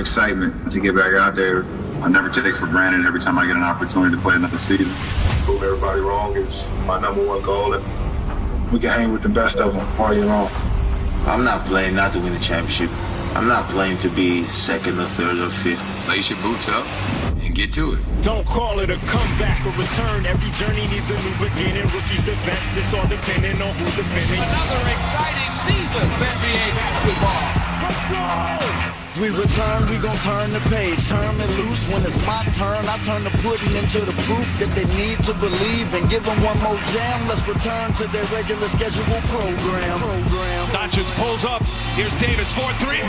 Excitement to get back out there. I never take it for granted every time I get an opportunity to play another season. Prove everybody wrong is my #1 goal, and we can hang with the best of them all year long. I'm not playing not to win a championship. I'm not playing to be second or third or fifth. Lace your boots up and get to it. Don't call it a comeback or return. Every journey needs a new beginning. Rookies to vets, it's all depending on who's defending. Another exciting season of NBA basketball. Let's go! We return, we gon' turn the page, turn it loose. When it's my turn, I turn the pudding into the proof that they need to believe and give them one more jam. Let's return to their regular scheduled program. Doncic pulls up. Here's Davis, 4-3.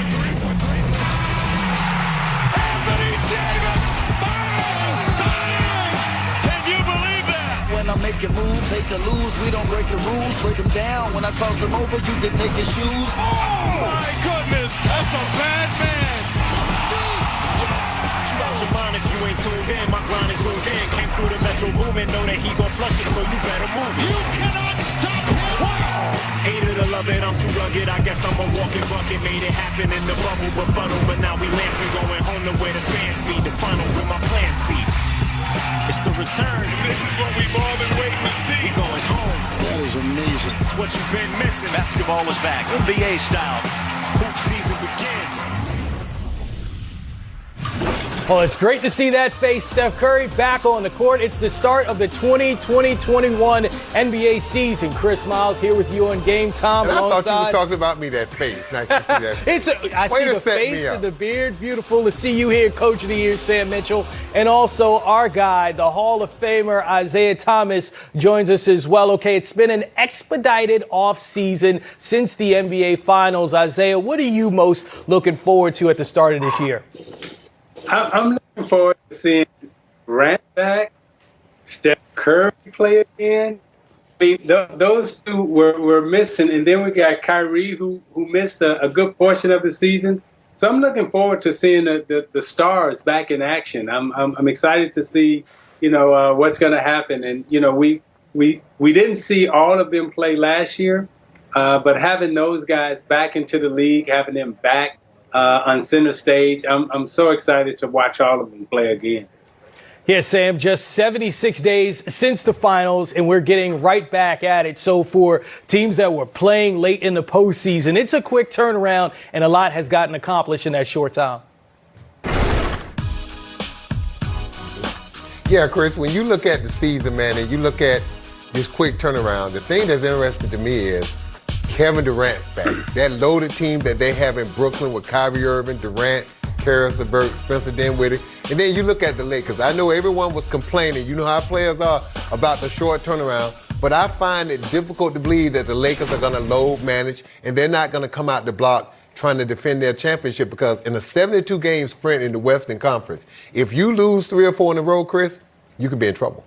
Anthony Davis! Bang! Can you believe that? When I'm making moves, hate to lose, we don't break the rules. Break them down, when I cross them over, you can take your shoes. Oh my goodness, that's a bad man. Your mind if you ain't tuned in, my grind is tuned in. Came through the metro booming, know that he gon' flush it, so you better move it. You cannot stop him. Hate it or love it, I'm too rugged. I guess I'm a walking bucket. Made it happen in the bubble, but funnel. But now we laughing, going home to where the fans be. The finals with my plan seat. It's the return. This is what we've all been waiting to see. We going home. That is amazing. It's what you've been missing. Basketball is back, NBA style. Hoop season begins. Well, it's great to see that face, Steph Curry, back on the court. It's the start of the 2020-21 NBA season. Chris Miles here with you on Game Time. And I thought you was talking about me, that face. Nice to see that face. I see the face and the beard. Beautiful to see you here, Coach of the Year, Sam Mitchell. And also our guy, the Hall of Famer, Isiah Thomas, joins us as well. Okay, it's been an expedited offseason since the NBA Finals. Isiah, what are you most looking forward to at the start of this year? I'm looking forward to seeing Durant back, Steph Curry play again. I mean, those two were missing, and then we got Kyrie who missed a good portion of the season. So I'm looking forward to seeing the stars back in action. I'm excited to see what's going to happen, and we didn't see all of them play last year, but having those guys back into the league, having them back on center stage, I'm so excited to watch all of them play again. Yeah, Sam, just 76 days since the finals, and we're getting right back at it. So for teams that were playing late in the postseason, it's a quick turnaround, and a lot has gotten accomplished in that short time. Yeah, Chris, when you look at the season, man, and you look at this quick turnaround, the thing that's interesting to me is Kevin Durant's back. That loaded team that they have in Brooklyn with Kyrie Irving, Durant, Karis LeVert, Spencer Dinwiddie. And then you look at the Lakers. I know everyone was complaining, you know how players are, about the short turnaround, but I find it difficult to believe that the Lakers are going to load manage and they're not going to come out the block trying to defend their championship, because in a 72-game sprint in the Western Conference, if you lose 3 or 4 in a row, Chris, you could be in trouble.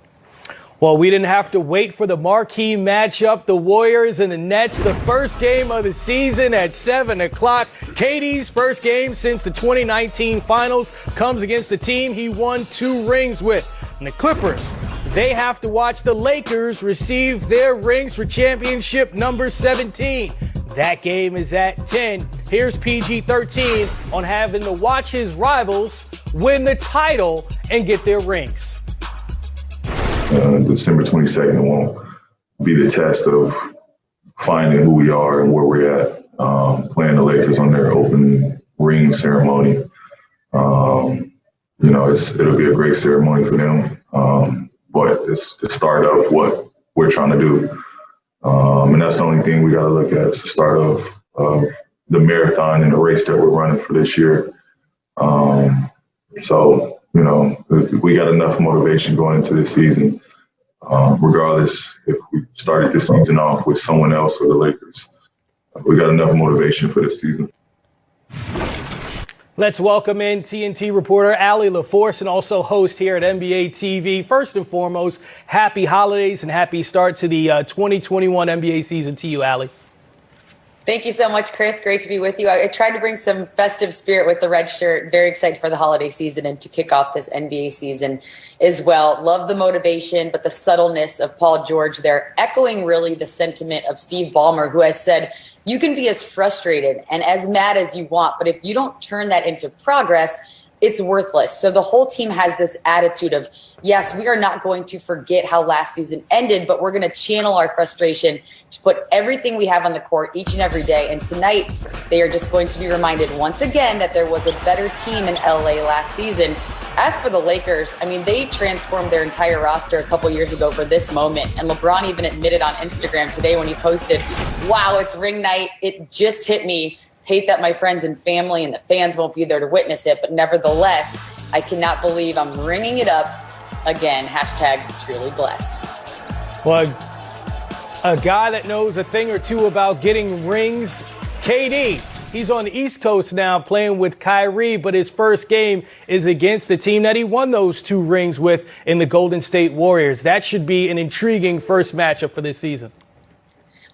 Well, we didn't have to wait for the marquee matchup, the Warriors and the Nets, the first game of the season at 7 o'clock. KD's first game since the 2019 Finals comes against the team he won 2 rings with. And the Clippers, they have to watch the Lakers receive their rings for championship number 17. That game is at 10. Here's PG-13 on having to watch his rivals win the title and get their rings. December 22nd won't be the test of finding who we are and where we're at. Playing the Lakers on their opening ring ceremony. It'll be a great ceremony for them. But it's the start of what we're trying to do. And that's the only thing we got to look at. It's the start of the marathon and the race that we're running for this year. We got enough motivation going into this season, regardless if we started this season off with someone else or the Lakers. We got enough motivation for this season. Let's welcome in TNT reporter Allie LaForce, and also host here at NBA TV. First and foremost, happy holidays and happy start to the 2021 NBA season to you, Allie. Thank you so much, Chris. Great to be with you. I tried to bring some festive spirit with the red shirt. Very excited for the holiday season and to kick off this NBA season as well. Love the motivation, but the subtleness of Paul George there, echoing really the sentiment of Steve Ballmer, who has said You can be as frustrated and as mad as you want, but if you don't turn that into progress, it's worthless. So the whole team has this attitude of, yes, we are not going to forget how last season ended, but we're going to channel our frustration to put everything we have on the court each and every day. And tonight, they are just going to be reminded once again that there was a better team in LA last season. As for the Lakers, I mean, they transformed their entire roster a couple years ago for this moment. And LeBron even admitted on Instagram today when he posted, wow, it's ring night. It just hit me. Hate that my friends and family and the fans won't be there to witness it. But nevertheless, I cannot believe I'm ringing it up again. Hashtag truly blessed. Well, a guy that knows a thing or two about getting rings, KD. He's on the East Coast now playing with Kyrie, but his first game is against the team that he won those 2 rings with in the Golden State Warriors. That should be an intriguing first matchup for this season.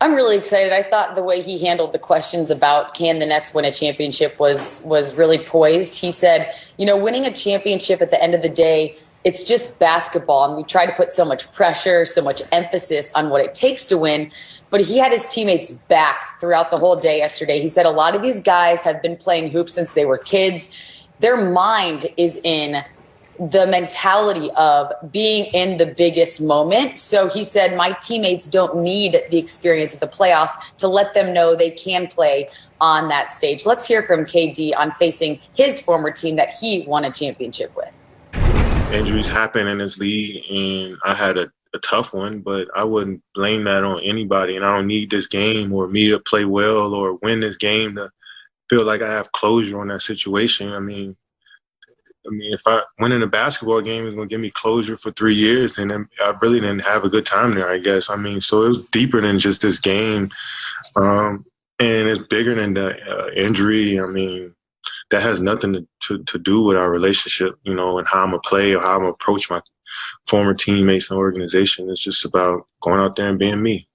I'm really excited. I thought the way he handled the questions about can the Nets win a championship was really poised. He said, you know, winning a championship at the end of the day, it's just basketball. And we try to put so much pressure, so much emphasis on what it takes to win. But he had his teammates back throughout the whole day yesterday. He said a lot of these guys have been playing hoops since they were kids. Their mind is in the mentality of being in the biggest moment. So he said, my teammates don't need the experience of the playoffs to let them know they can play on that stage. Let's hear from KD on facing his former team that he won a championship with. Injuries happen in this league, and I had a tough one, but I wouldn't blame that on anybody. And I don't need this game or me to play well or win this game to feel like I have closure on that situation. I mean, if I winning a basketball game is going to give me closure for 3 years, then I really didn't have a good time there, I guess. I mean, so it was deeper than just this game, and it's bigger than the injury. I mean, that has nothing to do with our relationship, you know, and how I'm going to play or how I'm going to approach my former teammates and organization. It's just about going out there and being me.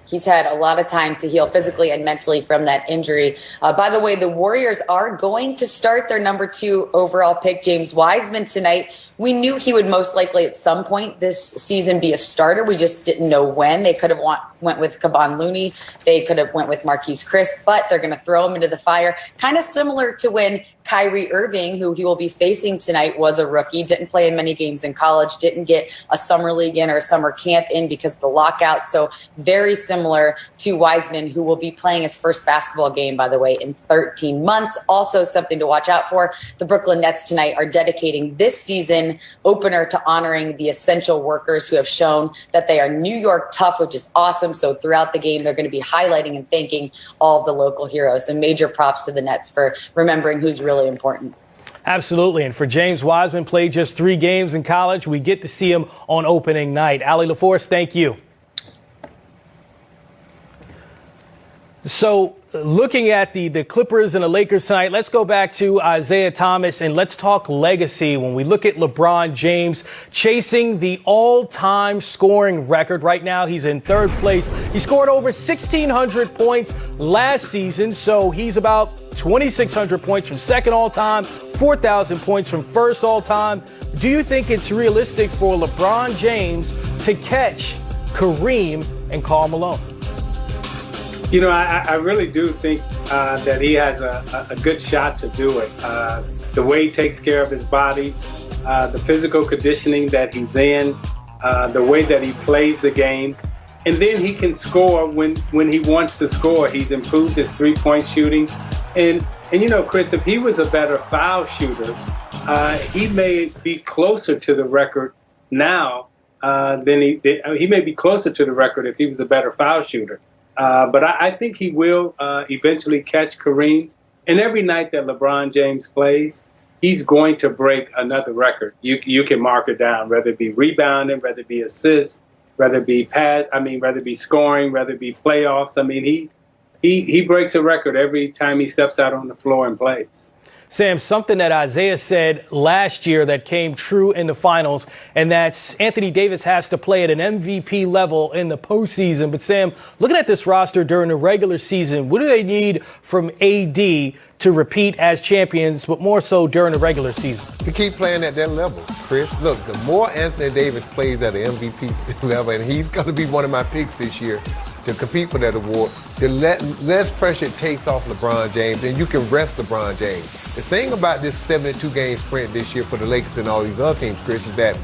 He's had a lot of time to heal physically and mentally from that injury. By the way, the Warriors are going to start their number 2 overall pick, James Wiseman, tonight. We knew he would most likely at some point this season be a starter. We just didn't know when. They could have went with Kevon Looney. They could have went with Marquise Chris, but they're going to throw him into the fire. Kind of similar to when Kyrie Irving, who he will be facing tonight, was a rookie, didn't play in many games in college, didn't get a summer league in or a summer camp in because of the lockout. So very similar to Wiseman, who will be playing his first basketball game, by the way, in 13 months. Also something to watch out for. The Brooklyn Nets tonight are dedicating this season opener to honoring the essential workers who have shown that they are New York tough, which is awesome. So throughout the game, they're going to be highlighting and thanking all of the local heroes. And major props to the Nets for remembering who's really important. Absolutely. And for James Wiseman, played just 3 games in college. We get to see him on opening night. Allie LaForce, thank you. So looking at the Clippers and the Lakers tonight, let's go back to Isiah Thomas and let's talk legacy. When we look at LeBron James chasing the all-time scoring record right now, he's in 3rd place. He scored over 1,600 points last season, so he's about 2,600 points from 2nd all-time, 4,000 points from 1st all-time. Do you think it's realistic for LeBron James to catch Kareem and Karl Malone? You know, I really do think that he has a good shot to do it. The way he takes care of his body, the physical conditioning that he's in, the way that he plays the game. And then he can score when he wants to score. He's improved his 3-point shooting. And you know, Chris, if he was a better foul shooter, he may be closer to the record now than he may be closer to the record if he was a better foul shooter. But I think he will eventually catch Kareem. And every night that LeBron James plays, he's going to break another record. You can mark it down, whether it be rebounding, whether it be assists, whether it be whether it be scoring, whether it be playoffs. I mean, he breaks a record every time he steps out on the floor and plays. Sam, something that Isiah said last year that came true in the finals, and that's Anthony Davis has to play at an MVP level in the postseason. But Sam, looking at this roster during the regular season, what do they need from AD to repeat as champions, but more so during the regular season? To keep playing at that level, Chris. Look, the more Anthony Davis plays at an MVP level, and he's going to be one of my picks this year, to compete for that award, the less pressure it takes off LeBron James, and you can rest LeBron James. The thing about this 72-game sprint this year for the Lakers and all these other teams, Chris, is that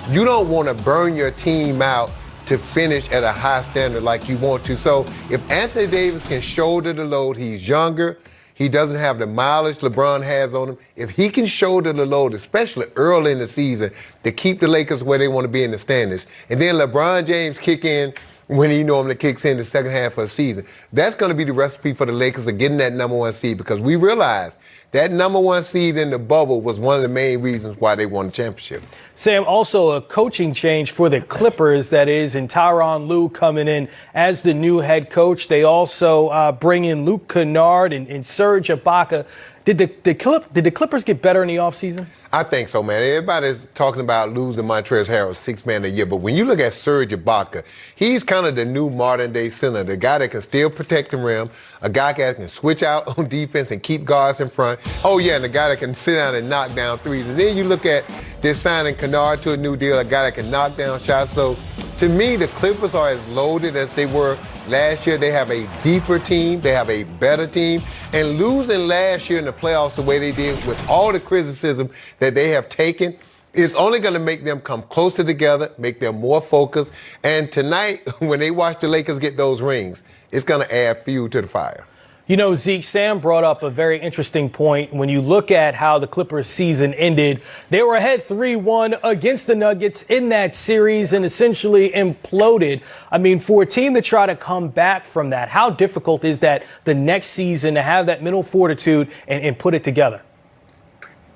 you don't want to burn your team out to finish at a high standard like you want to. So if Anthony Davis can shoulder the load, he's younger, he doesn't have the mileage LeBron has on him. If he can shoulder the load, especially early in the season, to keep the Lakers where they want to be in the standings, and then LeBron James kick in when he normally kicks in the second half of the season, that's going to be the recipe for the Lakers of getting that #1 seed, because we realize that #1 seed in the bubble was one of the main reasons why they won the championship. Sam, also a coaching change for the Clippers, that is, and Tyronn Lue coming in as the new head coach. They also bring in Luke Kennard and Serge Ibaka. Did the Clippers get better in the offseason? I think so, man. Everybody's talking about losing Montrezl Harrell, 6 man a year. But when you look at Serge Ibaka, he's kind of the new modern-day center, the guy that can still protect the rim, a guy that can switch out on defense and keep guards in front. Oh, yeah, and the guy that can sit down and knock down threes. And then you look at this signing Kennard to a new deal, a guy that can knock down shots. So, to me, the Clippers are as loaded as they were last year. They have a deeper team. They have a better team. And losing last year in the playoffs the way they did, with all the criticism that they have taken, is only going to make them come closer together, make them more focused. And tonight, when they watch the Lakers get those rings, it's going to add fuel to the fire. You know, Zeke, Sam brought up a very interesting point. When you look at how the Clippers season ended, they were ahead 3-1 against the Nuggets in that series and essentially imploded. I mean, for a team to try to come back from that, how difficult is that the next season to have that mental fortitude and put it together?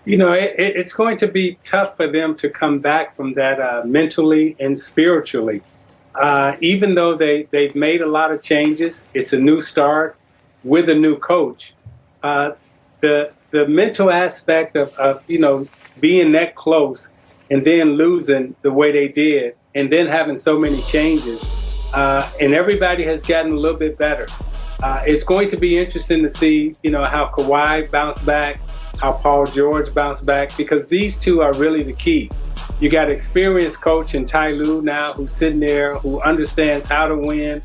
You know, it's going to be tough for them to come back from that mentally and spiritually. Even though they've made a lot of changes, it's a new start with a new coach. The mental aspect of being that close and then losing the way they did, and then having so many changes, and everybody has gotten a little bit better. It's going to be interesting to see, how Kawhi bounced back, how Paul George bounced back, because these two are really the key. You got an experienced coach in Ty Lue now, who's sitting there, who understands how to win.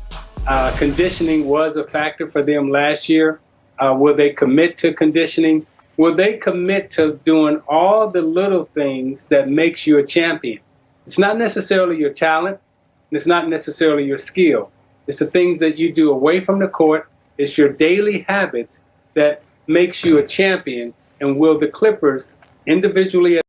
Conditioning was a factor for them last year. Will they commit to conditioning? Will they commit to doing all the little things that makes you a champion? It's not necessarily your talent. It's not necessarily your skill. It's the things that you do away from the court. It's your daily habits that makes you a champion. And will the Clippers individually